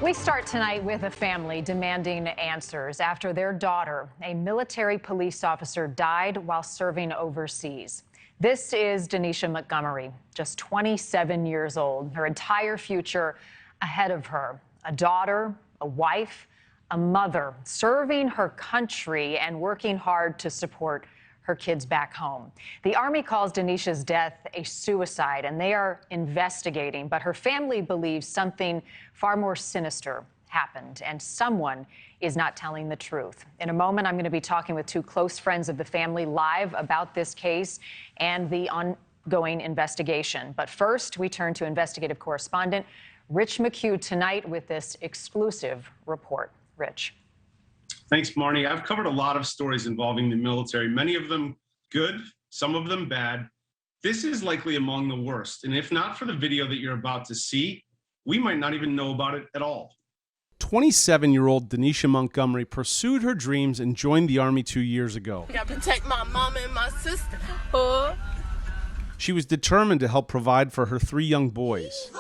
We start tonight with a family demanding answers after their daughter, a military police officer, died while serving overseas. This is Denisha Montgomery, just 27 years old, her entire future ahead of her. A daughter, a wife, a mother, serving her country and working hard to support her kids back home. The Army calls Denisha's death a suicide, and they are investigating. But her family believes something far more sinister happened, and someone is not telling the truth. In a moment, I'm going to be talking with two close friends of the family live about this case and the ongoing investigation. But first, we turn to investigative correspondent Rich McHugh tonight with this exclusive report. Rich. Thanks, Marnie. I've covered a lot of stories involving the military, many of them good, some of them bad. This is likely among the worst. And if not for the video that you're about to see, we might not even know about it at all. 27-year-old Denisha Montgomery pursued her dreams and joined the Army 2 years ago. I gotta protect my mama and my sister. She was determined to help provide for her 3 young boys.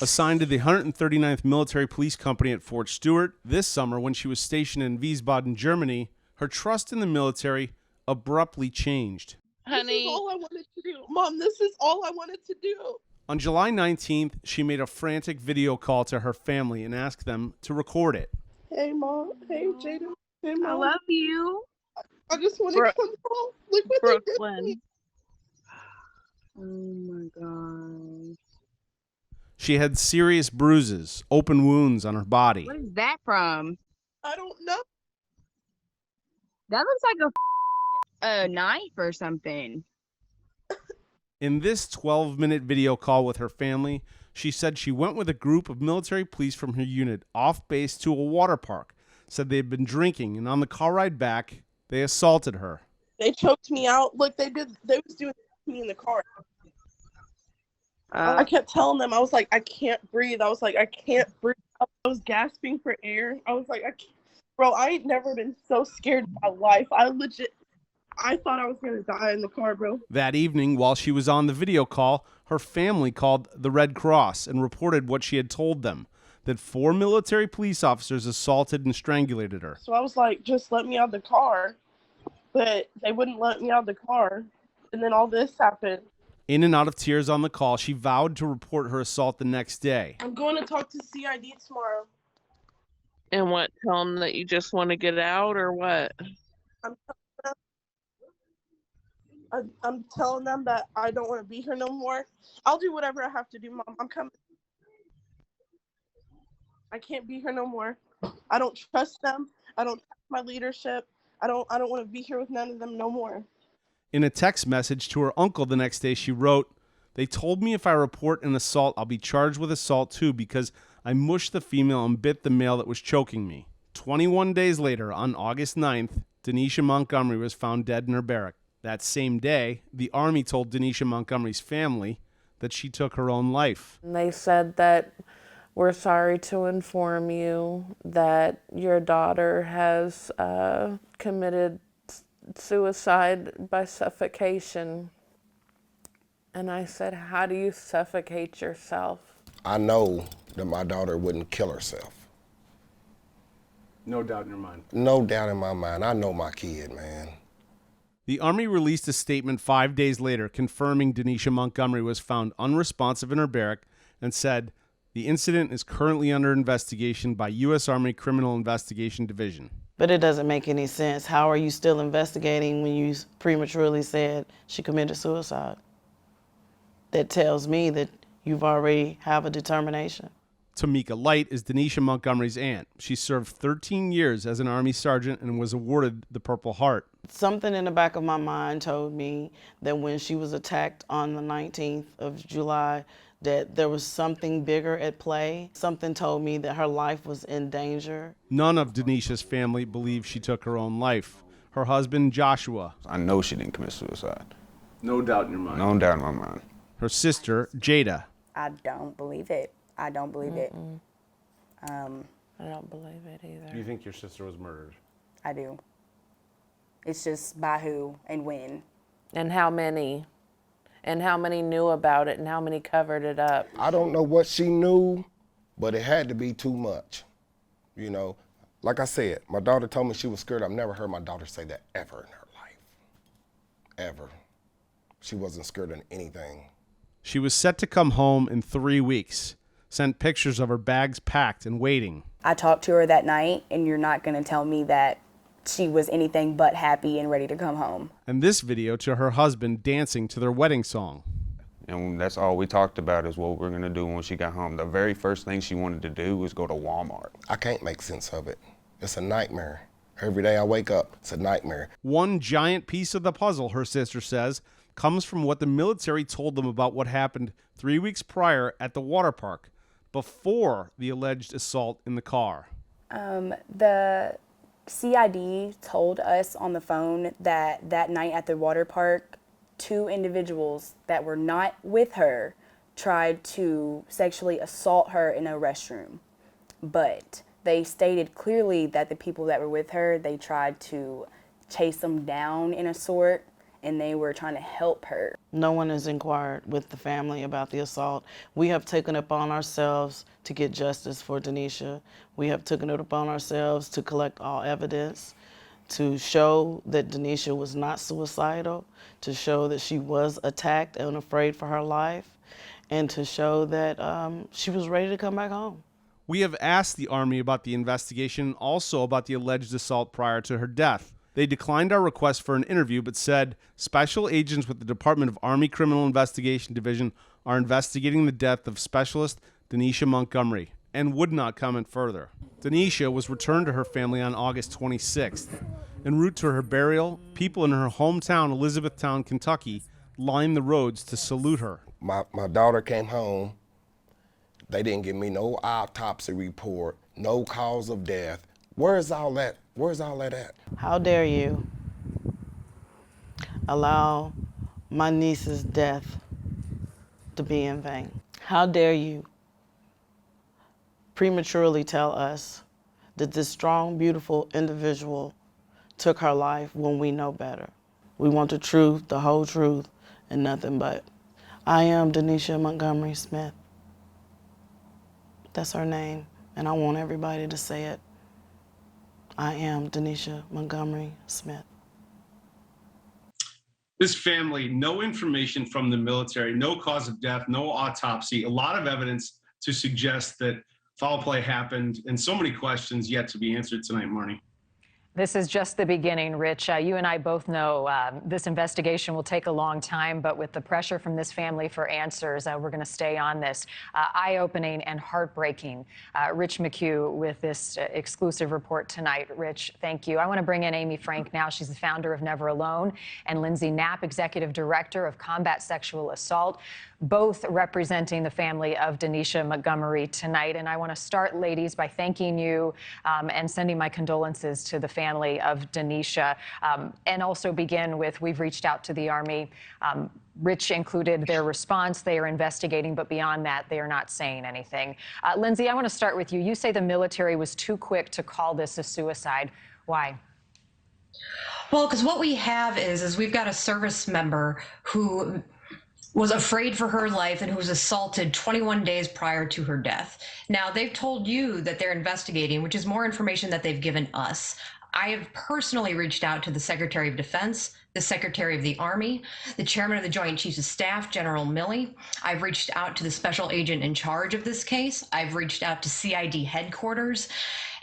Assigned to the 139th Military Police Company at Fort Stewart this summer when she was stationed in Wiesbaden, Germany, her trust in the military abruptly changed. Honey. This is all I wanted to do. Mom, this is all I wanted to do. On July 19th, she made a frantic video call to her family and asked them to record it. Hey, Mom. Hey, Jada. Hey, Mom. I love you. I just want to come home. Look what they did to me. Oh, my God. She had serious bruises, open wounds on her body. What is that from? I don't know. That looks like a knife or something. In this 12-minute video call with her family, she said she went with a group of military police from her unit off base to a water park, said they had been drinking, and on the car ride back, they assaulted her. They choked me out. Look, they was doing it to me in the car. I kept telling them, I was like, I can't breathe. I was like, I can't breathe. I was gasping for air. I was like, bro, I ain't never been so scared in my life. I thought I was going to die in the car, bro. That evening, while she was on the video call, her family called the Red Cross and reported what she had told them, that 4 military police officers assaulted and strangulated her. So I was like, just let me out of the car. But they wouldn't let me out of the car. And then all this happened. In and out of tears on the call, she vowed to report her assault the next day. I'm going to talk to CID tomorrow. And what? Tell them that you just want to get out, or what? I'm telling them that I don't want to be here no more. I'll do whatever I have to do, Mom. I'm coming. I can't be here no more. I don't trust them. I don't trust my leadership. I don't want to be here with none of them no more. In a text message to her uncle the next day, she wrote, "They told me if I report an assault, I'll be charged with assault too because I mushed the female and bit the male that was choking me." 21 days later, on August 9th, Denisha Montgomery was found dead in her barrack. That same day, the Army told Denisha Montgomery's family that she took her own life. They said that we're sorry to inform you that your daughter has committed suicide by suffocation. And I said, how do you suffocate yourself? I know that my daughter wouldn't kill herself. No doubt in your mind. No doubt in my mind. I know my kid, man. The Army released a statement 5 days later confirming Denisha Montgomery was found unresponsive in her barrack and said, "The incident is currently under investigation by U.S. Army Criminal Investigation Division." But it doesn't make any sense. How are you still investigating when you prematurely said she committed suicide? That tells me that you've already have a determination. Tamika Light is Denisha Montgomery's aunt. She served 13 years as an Army sergeant and was awarded the Purple Heart. Something in the back of my mind told me that when she was attacked on the 19th of July, that there was something bigger at play. Something told me that her life was in danger. None of Denisha's family believes she took her own life. Her husband, Joshua. I know she didn't commit suicide. No doubt in your mind. No doubt in my mind. Her sister, Jada. I don't believe it. I don't believe it. I don't believe it either. Do you think your sister was murdered? I do. It's just by who and when. And how many and how many knew about it and how many covered it up? I don't know what she knew, but it had to be too much. You know, like I said, my daughter told me she was scared. I've never heard my daughter say that ever in her life. Ever. She wasn't scared of anything. She was set to come home in 3 weeks, sent pictures of her bags packed and waiting. I talked to her that night, and you're not going to tell me that she was anything but happy and ready to come home. And this video to her husband dancing to their wedding song. And that's all we talked about is what we're going to do when she got home. The very first thing she wanted to do was go to Walmart. I can't make sense of it. It's a nightmare. Every day I wake up, it's a nightmare. One giant piece of the puzzle, her sister says, comes from what the military told them about what happened 3 weeks prior at the water park, before the alleged assault in the car. The CID told us on the phone that that night at the water park, 2 individuals that were not with her tried to sexually assault her in a restroom. But they stated clearly that the people that were with her, they tried to chase them down in a sort, and they were trying to help her. No one has inquired with the family about the assault. We have taken it upon ourselves to get justice for Denisha. We have taken it upon ourselves to collect all evidence, to show that Denisha was not suicidal, to show that she was attacked and afraid for her life, and to show that she was ready to come back home. We have asked the Army about the investigation and also about the alleged assault prior to her death. They declined our request for an interview, but said special agents with the Department of Army Criminal Investigation Division are investigating the death of Specialist Denisha Montgomery and would not comment further. Denisha was returned to her family on August 26th. En route to her burial, people in her hometown, Elizabethtown, Kentucky, lined the roads to salute her. My daughter came home. They didn't give me no autopsy report, no cause of death. Where's all that? Where's all that at? How dare you allow my niece's death to be in vain? How dare you prematurely tell us that this strong, beautiful individual took her life when we know better? We want the truth, the whole truth, and nothing but. I am Denisha Montgomery Smith. That's her name, and I want everybody to say it. I am Denisha Montgomery Smith. This family, no information from the military, no cause of death, no autopsy, a lot of evidence to suggest that foul play happened, and so many questions yet to be answered tonight, Marnie. This is just the beginning, Rich. You and I both know this investigation will take a long time, but with the pressure from this family for answers, we're going to stay on this. Eye-opening and heartbreaking. Rich McHugh with this exclusive report tonight. Rich, thank you. I want to bring in Amy Frank now. She's the founder of Never Alone, and Lindsay Knapp, executive director of Combat Sexual Assault, both representing the family of Denisha Montgomery tonight. And I want to start, ladies, by thanking you and sending my condolences to the family of Denisha, and also begin with, we've reached out to the Army. Rich included their response. They are investigating, but beyond that, they are not saying anything. Lindsay, I want to start with you. You say the military was too quick to call this a suicide. Why? Well, because what we have is we've got a service member who was afraid for her life and who was assaulted 21 days prior to her death. Now, they've told you that they're investigating, which is more information that they've given us. I have personally reached out to the Secretary of Defense, the Secretary of the Army, the Chairman of the Joint Chiefs of Staff, General Milley. I've reached out to the special agent in charge of this case. I've reached out to CID headquarters.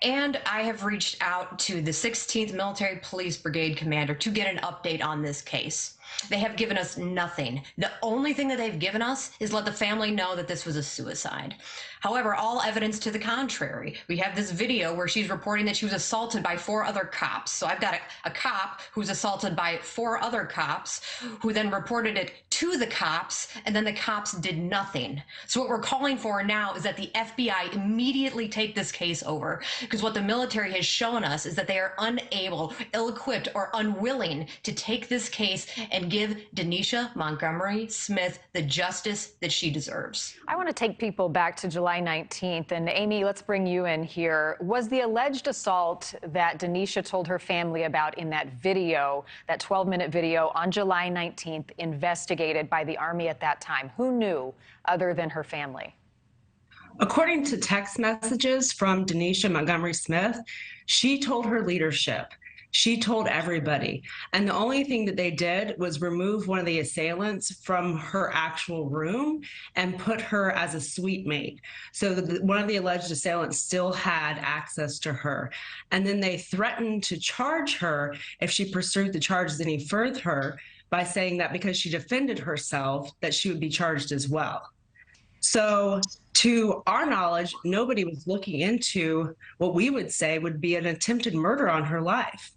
And I have reached out to the 16th Military Police Brigade Commander to get an update on this case. They have given us nothing. The only thing that they've given us is let the family know that this was a suicide. However, all evidence to the contrary. We have this video where she's reporting that she was assaulted by 4 other cops. So I've got a cop who's assaulted by 4 other cops who then reported it to the cops, and then the cops did nothing. So what we're calling for now is that the FBI immediately take this case over, because what the military has shown us is that they are unable, ill-equipped, or unwilling to take this case and give Denisha Montgomery Smith the justice that she deserves. I want to take people back to July 19th. And Amy, let's bring you in here. Was the alleged assault that Denisha told her family about in that video, that 12-minute video on July 19th, investigated investigated by the Army at that time? Who knew other than her family? According to text messages from Denisha Montgomery Smith, she told her leadership. She told everybody. And the only thing that they did was remove one of the assailants from her actual room and put her as a suite mate. So one of the alleged assailants still had access to her. And then they threatened to charge her if she pursued the charges any further by saying that because she defended herself, that she would be charged as well. So to our knowledge, nobody was looking into what we would say would be an attempted murder on her life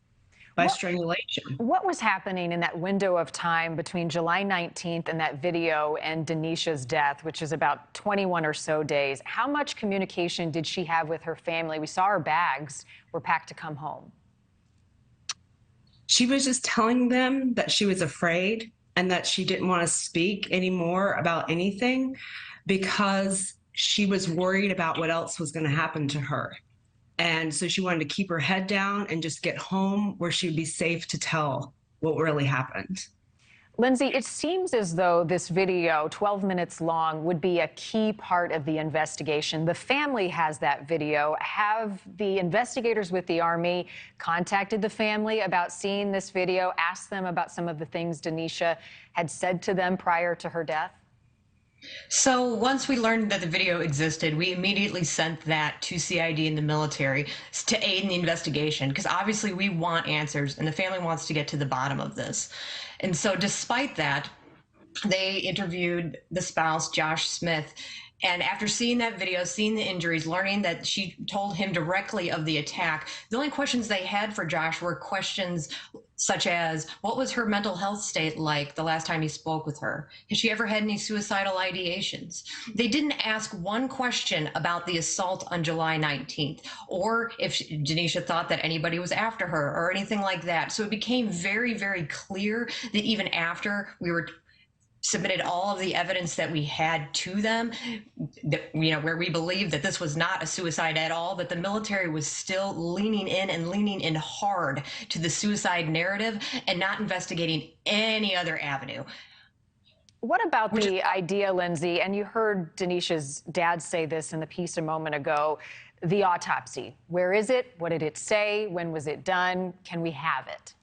by strangulation. What was happening in that window of time between July 19th and that video and Denisha's death, which is about 21 or so days? How much communication did she have with her family? We saw her bags were packed to come home. She was just telling them that she was afraid and that she didn't want to speak anymore about anything because she was worried about what else was going to happen to her. And so she wanted to keep her head down and just get home where she'd be safe to tell what really happened. Lindsay, it seems as though this video, 12 minutes long, would be a key part of the investigation. The family has that video. Have the investigators with the Army contacted the family about seeing this video, asked them about some of the things Denisha had said to them prior to her death? So once we learned that the video existed, we immediately sent that to CID and the military to aid in the investigation, because obviously we want answers and the family wants to get to the bottom of this. And so despite that, they interviewed the spouse, Josh Smith. And after seeing that video, seeing the injuries, learning that she told him directly of the attack, the only questions they had for Josh were questions such as, what was her mental health state like the last time he spoke with her? Has she ever had any suicidal ideations? They didn't ask one question about the assault on July 19th, or if Denisha thought that anybody was after her or anything like that. So it became very, very clear that even after we were submitted all of the evidence that we had to them, that, where we believed that this was not a suicide at all, that the military was still leaning in hard to the suicide narrative and not investigating any other avenue. What about the idea, Lindsay, and you heard Denisha's dad say this in the piece a moment ago, the autopsy. Where is it? What did it say? When was it done? Can we have it?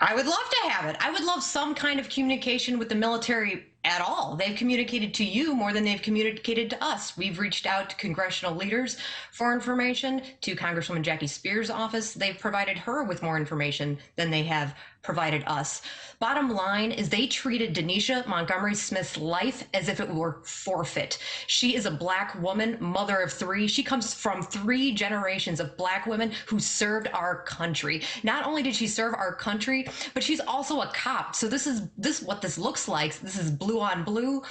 I would love to have it. I would love some kind of communication with the military at all. They've communicated to you more than they've communicated to us. We've reached out to congressional leaders for information, to Congresswoman Jackie Spears' office. They've provided her with more information than they have provided us. Bottom line is they treated Denisha Montgomery Smith's life as if it were forfeit. She is a Black woman, mother of 3. She comes from 3 generations of Black women who served our country. Not only did she serve our country, but she's also a cop. So this is what this looks like. This is blue on blue.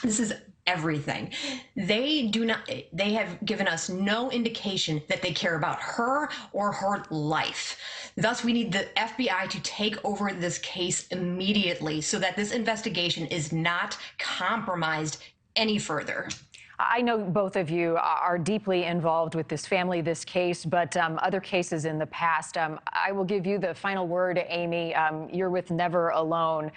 This is everything. They have given us no indication that they care about her or her life. Thus, we need the FBI to take over this case immediately so that this investigation is not compromised any further. I know both of you are deeply involved with this family, this case, but other cases in the past. I will give you the final word, Amy. You're with Never Alone.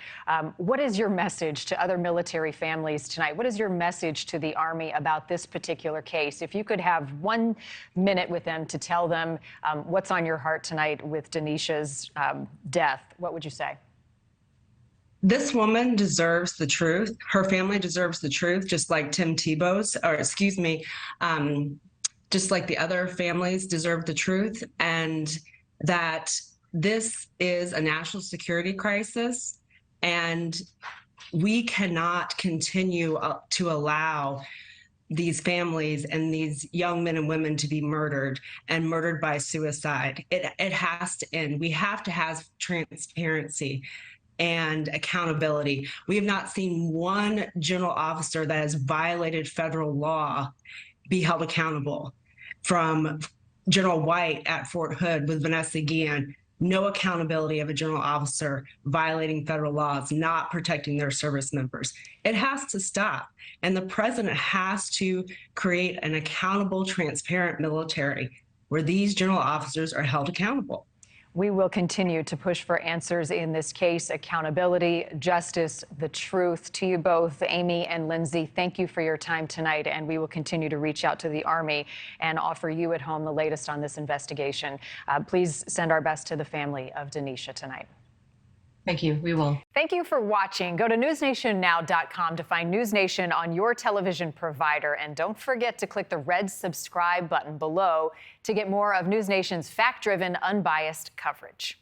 What is your message to other military families tonight? What is your message to the Army about this particular case? If you could have 1 minute with them to tell them what's on your heart tonight with Denisha's death, what would you say? This woman deserves the truth. Her family deserves the truth, just like Tim Tebow's, or excuse me, just like the other families deserve the truth, and that this is a national security crisis, and we cannot continue to allow these families and these young men and women to be murdered and murdered by suicide. It has to end. We have to have transparency and accountability. We have not seen one general officer that has violated federal law be held accountable. From General White at Fort Hood with Vanessa Guillen, no accountability of a general officer violating federal laws, not protecting their service members. It has to stop. And the president has to create an accountable, transparent military where these general officers are held accountable. We will continue to push for answers in this case, accountability, justice, the truth. To you both, Amy and Lindsay, thank you for your time tonight, and we will continue to reach out to the Army and offer you at home the latest on this investigation. Please send our best to the family of Denisha tonight. Thank you. We will. Thank you for watching. Go to newsnationnow.com to find NewsNation on your television provider. And don't forget to click the red subscribe button below to get more of NewsNation's fact-driven, unbiased coverage.